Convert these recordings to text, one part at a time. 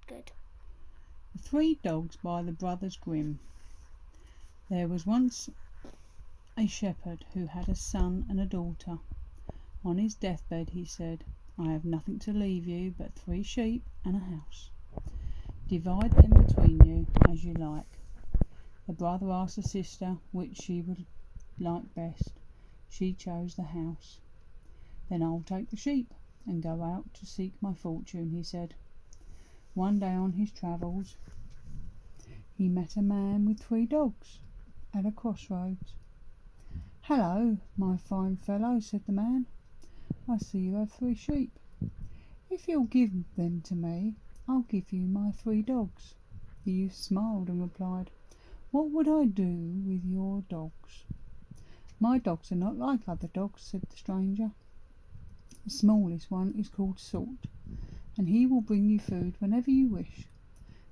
Good. The Three Dogs by the Brothers Grimm. There was once a shepherd who had a son and a daughter. On his deathbed he said, "I have nothing to leave you but 3 sheep and a house. Divide them between you as you like." The brother asked the sister which she would like best. She chose the house. "Then I'll take the sheep and go out to seek my fortune," he said. One day on his travels he met a man with 3 dogs at a crossroads. "Hello, my fine fellow," said the man. "I see you have 3 sheep. If you'll give them to me, I'll give you my 3 dogs." The youth smiled and replied, "What would I do with your dogs?" "My dogs are not like other dogs," said the stranger. "The smallest one is called Salt, and he will bring you food whenever you wish.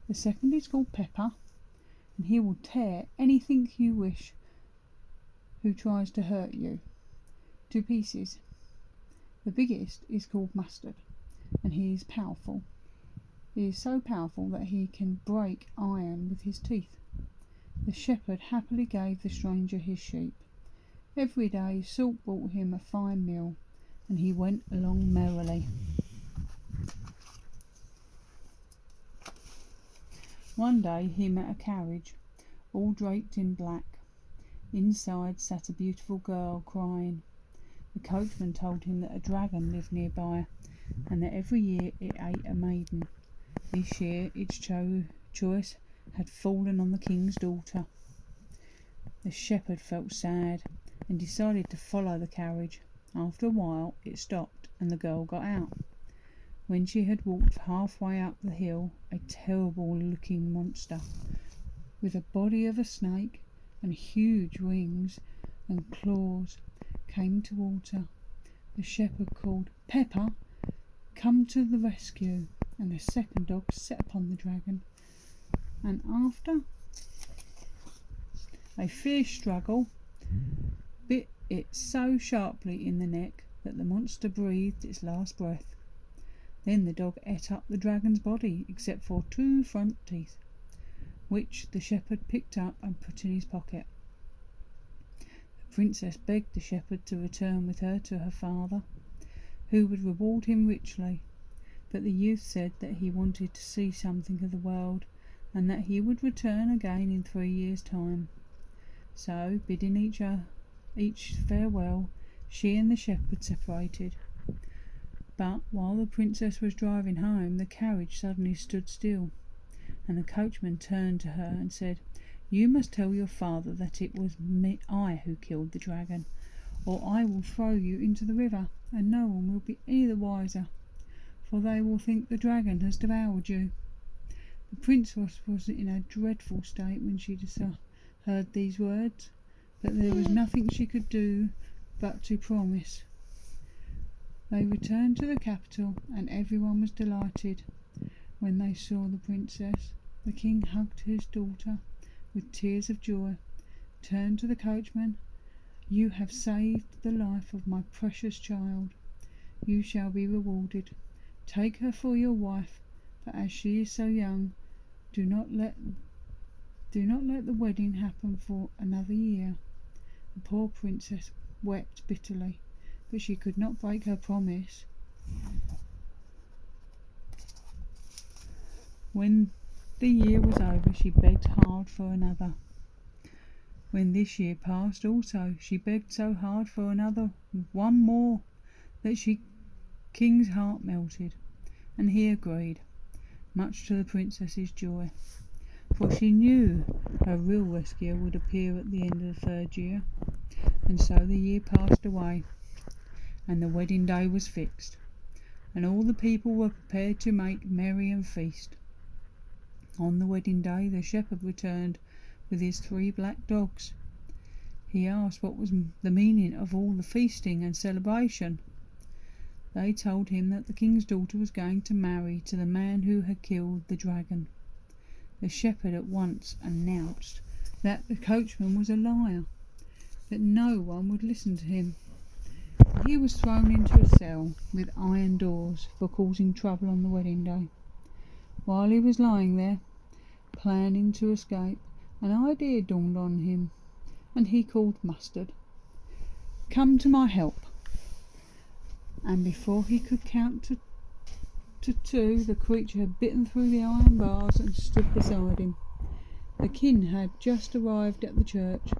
The second is called Pepper, and he will tear anything you wish who tries to hurt you to pieces. The biggest is called Mustard, and he is powerful. He is so powerful that he can break iron with his teeth." The shepherd happily gave the stranger his sheep. Every day Salt brought him a fine meal, and he went along merrily. One day he met a carriage, all draped in black. Inside sat a beautiful girl, crying. The coachman told him that a dragon lived nearby, and that every year it ate a maiden. This year its choice had fallen on the king's daughter. The shepherd felt sad and decided to follow the carriage. After a while it stopped, and the girl got out. When she had walked halfway up the hill, a terrible looking monster, with a body of a snake and huge wings and claws, came towards her. The shepherd called, "Pepper, come to the rescue," and the second dog set upon the dragon, and after a fierce struggle bit it so sharply in the neck that the monster breathed its last breath. Then the dog ate up the dragon's body except for 2 front teeth, which the shepherd picked up and put in his pocket. The princess begged the shepherd to return with her to her father, who would reward him richly, but the youth said that he wanted to see something of the world, and that he would return again in 3 years' time. So, bidding each farewell, she and the shepherd separated. But while the princess was driving home, the carriage suddenly stood still, and the coachman turned to her and said, "You must tell your father that it was I who killed the dragon, or I will throw you into the river, and no one will be any the wiser, for they will think the dragon has devoured you." The princess was in a dreadful state when she heard these words, but there was nothing she could do but to promise. They returned to the capital, and everyone was delighted when they saw the princess. The king hugged his daughter with tears of joy, turned to the coachman. "You have saved the life of my precious child. You shall be rewarded. Take her for your wife, but as she is so young, do not let the wedding happen for another year." The poor princess wept bitterly, but she could not break her promise. When the year was over, she begged hard for another. When this year passed also, she begged so hard for one more, that king's heart melted, and he agreed, much to the princess's joy, for she knew her real rescuer would appear at the end of the 3rd year. And so the year passed away, and the wedding day was fixed, and all the people were prepared to make merry and feast. On the wedding day the shepherd returned with his 3 black dogs. He asked what was the meaning of all the feasting and celebration. They told him that the king's daughter was going to marry to the man who had killed the dragon. The shepherd at once announced that the coachman was a liar, that no one would listen to him. He was thrown into a cell with iron doors for causing trouble on the wedding day. While he was lying there, planning to escape, an idea dawned on him, and he called Mustard. "Come to my help." And before he could count to two, the creature had bitten through the iron bars and stood beside him. The kin had just arrived at the church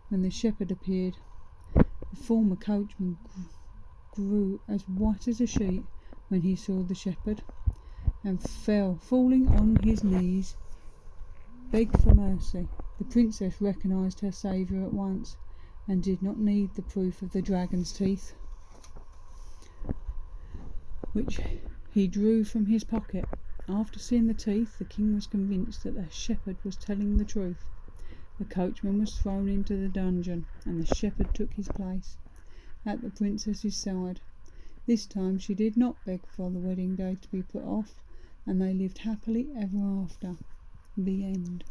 when the shepherd appeared. The former coachman grew as white as a sheet when he saw the shepherd, and falling on his knees, begged for mercy. The princess recognised her saviour at once, and did not need the proof of the dragon's teeth, which he drew from his pocket. After seeing the teeth, the king was convinced that the shepherd was telling the truth. The coachman was thrown into the dungeon, and the shepherd took his place at the princess's side. This time she did not beg for the wedding day to be put off, and they lived happily ever after. The end.